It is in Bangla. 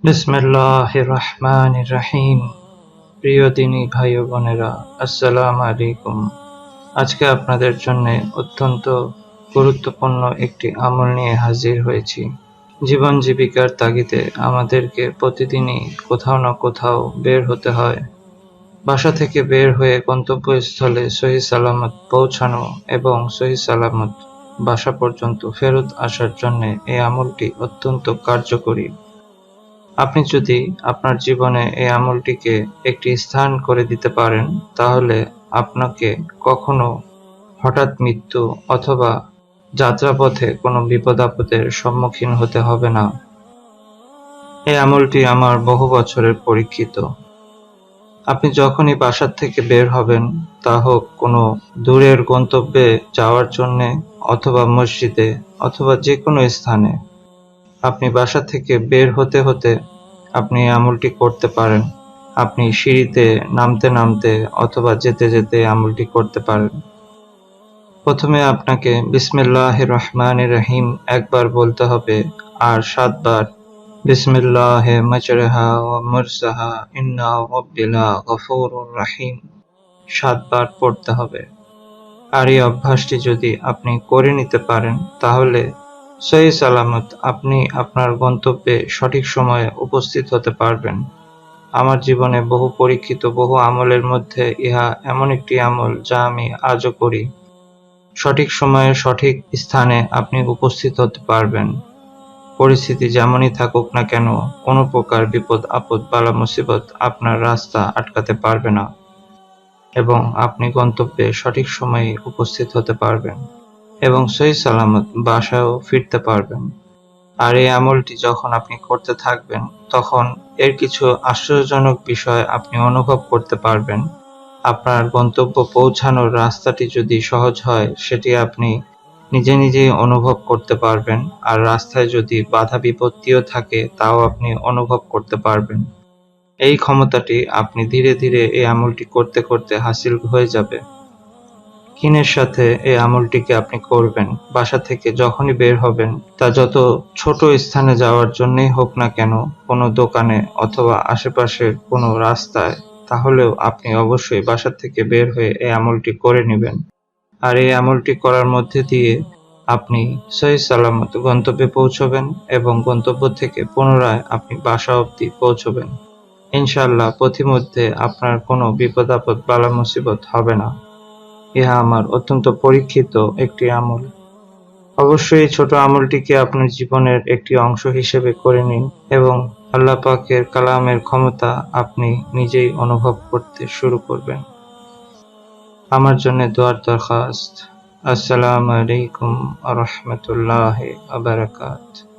বিসমিল্লাহির রহমানির রহিম। প্রিয় দিনী ভাই ও বোনেরা, আসসালামু আলাইকুম। আজকে আপনাদের জন্য অত্যন্ত গুরুত্বপূর্ণ একটি আমল নিয়ে হাজির হয়েছি। জীবন জীবিকার তাগিদে আমাদেরকে প্রতিদিনই কোথাও না কোথাও বের হতে হয়। বাসা থেকে বের হয়ে গন্তব্যস্থলে সহি সালামত পৌঁছানো এবং সহি সালামত বাসা পর্যন্ত ফেরত আসার জন্য এই আমলটি অত্যন্ত কার্যকরী। আপনি যদি আপনার জীবনে এই আমলটিকে একটি স্থান করে দিতে পারেন, তাহলে আপনাকে কখনো হঠাৎ মৃত্যু অথবা যাত্রাপথে কোনো বিপদ-আপদের সম্মুখীন হতে হবে না। এই আমলটি আমার বহু বছরের পরীক্ষিত। আপনি যখনই বাসা থেকে বের হবেন, তা হোক কোনো দূরের গন্তব্যে যাওয়ার জন্যে অথবা মসজিদে অথবা যেকোনো স্থানে, আপনি বাসা থেকে বের হতে হতে আপনি এই আমলটি করতে পারেন। আপনি সিঁড়িতে নামতে নামতে অথবা যেতে যেতে আমলটি করতে পারেন। প্রথমে আপনাকে বিসমিল্লাহির রহমানির রহিম একবার বলতে হবে, আর 7 বার বিসমিল্লাহি মাজরাহা ওয়া মুরসাহা ইন্না রাব্বিনা গফুরুর রহিম 7 বার পড়তে হবে। আর এই অভ্যাসটি যদি আপনি করে নিতে পারেন, তাহলে সহি সালামত আপনি আপনার গন্তব্যে সঠিক সময়ে উপস্থিত হতে পারবেন। আমার জীবনে বহু পরীক্ষিত বহু আমলের মধ্যে ইহা এমন একটি আমল যা আমি আজও করি। সঠিক সময়ে সঠিক স্থানে আপনি উপস্থিত হতে পারবেন। পরিস্থিতি যেমনই থাকুক না কেন, কোনো প্রকার বিপদ আপদ বালা মুসিবত আপনার রাস্তা আটকাতে পারবে না এবং আপনি গন্তব্যে সঠিক সময়ে উপস্থিত হতে পারবেন এবং সহি সালামত বাসায়ও ফিরতে পারবেন। আর এই আমলটি যখন আপনি করতে থাকবেন, তখন এর কিছু আশ্চর্যজনক বিষয় আপনি অনুভব করতে পারবেন। আপনার গন্তব্য পৌঁছানোর রাস্তাটি যদি সহজ হয়, সেটি আপনি নিজে নিজেই অনুভব করতে পারবেন। আর রাস্তায় যদি বাধা বিপত্তিও থাকে, তাও আপনি অনুভব করতে পারবেন। এই ক্ষমতাটি আপনি ধীরে ধীরে এই আমলটি করতে করতে হাসিল হয়ে যাবে। কিনের সাথে এই আমলটিকে আপনি করবেন। বাসা থেকে যখনই বের হবেন, তা যত ছোট স্থানে যাওয়ার জন্যই হোক না কেন, কোনো দোকানে অথবা আশেপাশের কোনো রাস্তায়, তাহলেও আপনি অবশ্যই বাসা থেকে বের হয়ে এই আমলটি করে নেবেন। আর এই আমলটি করার মধ্যে দিয়ে আপনি সহি সালামত গন্তব্যে পৌঁছবেন এবং গন্তব্য থেকে পুনরায় আপনি বাসা অবধি পৌঁছবেন। ইনশাআল্লাহ পথিমধ্যে আপনার কোনো বিপদ আপদ বালা মুসিবত হবে না। ইহা আমার অত্যন্ত পরীক্ষিত একটি আমল। অবশ্যই এই ছোট আমলটিকে আপনার জীবনের একটি অংশ হিসেবে করে নিন এবং আল্লাহ পাকের কালামের ক্ষমতা আপনি নিজেই অনুভব করতে শুরু করবেন। আমার জন্য দোয়ার দরখাস্ত। আসসালামু আলাইকুম ওয়া রাহমাতুল্লাহি ওয়া বারাকাতুহু।